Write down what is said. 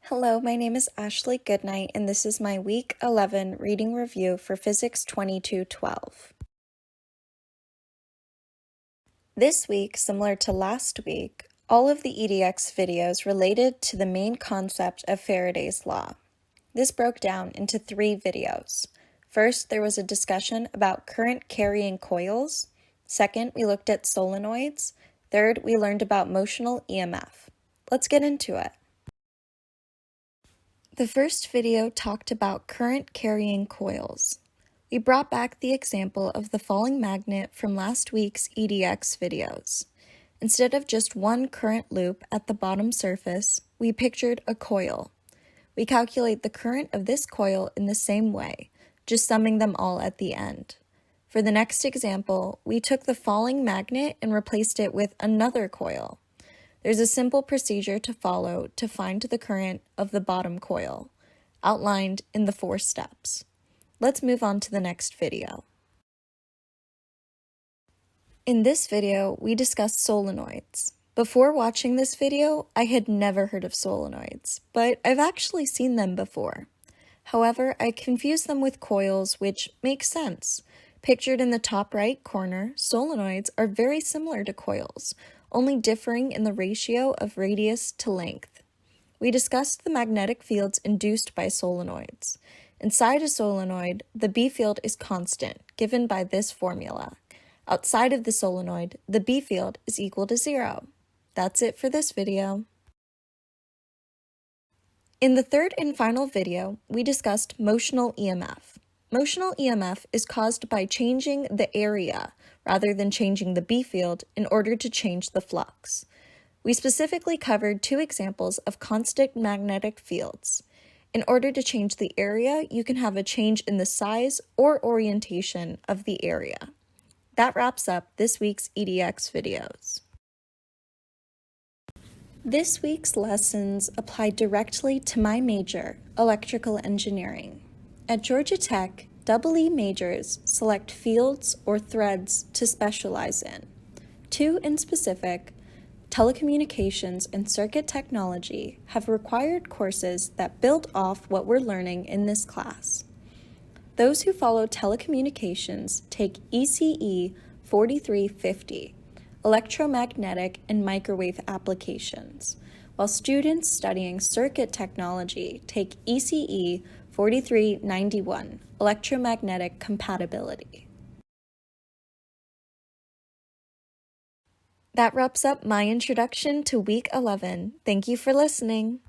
Hello, my name is Ashley Goodnight, and this is my Week 11 reading review for Physics 2212. This week, similar to last week, all of the EDX videos related to the main concept of Faraday's law. This broke down into 3 videos. First, there was a discussion about current-carrying coils. Second, we looked at solenoids. Third, we learned about motional EMF. Let's get into it. The first video talked about current-carrying coils. We brought back the example of the falling magnet from last week's EDX videos. Instead of just one current loop at the bottom surface, we pictured a coil. We calculate the current of this coil in the same way, just summing them all at the end. For the next example, we took the falling magnet and replaced it with another coil. There's a simple procedure to follow to find the current of the bottom coil, outlined in the 4 steps. Let's move on to the next video. In this video, we discussed solenoids. Before watching this video, I had never heard of solenoids, but I've actually seen them before. However, I confused them with coils, which makes sense. Pictured in the top right corner, solenoids are very similar to coils, only differing in the ratio of radius to length. We discussed the magnetic fields induced by solenoids. Inside a solenoid, the B field is constant, given by this formula. Outside of the solenoid, the B field is equal to 0. That's it for this video. In the third and final video, we discussed motional EMF. Motional EMF is caused by changing the area rather than changing the B field in order to change the flux. We specifically covered 2 examples of constant magnetic fields. In order to change the area, you can have a change in the size or orientation of the area. That wraps up this week's EDX videos. This week's lessons apply directly to my major, electrical engineering. At Georgia Tech, EE majors select fields or threads to specialize in. 2 in specific, telecommunications and circuit technology, have required courses that build off what we're learning in this class. Those who follow telecommunications take ECE 4350, electromagnetic and microwave applications, while students studying circuit technology take ECE 4391, electromagnetic compatibility. That wraps up my introduction to Week 11. Thank you for listening.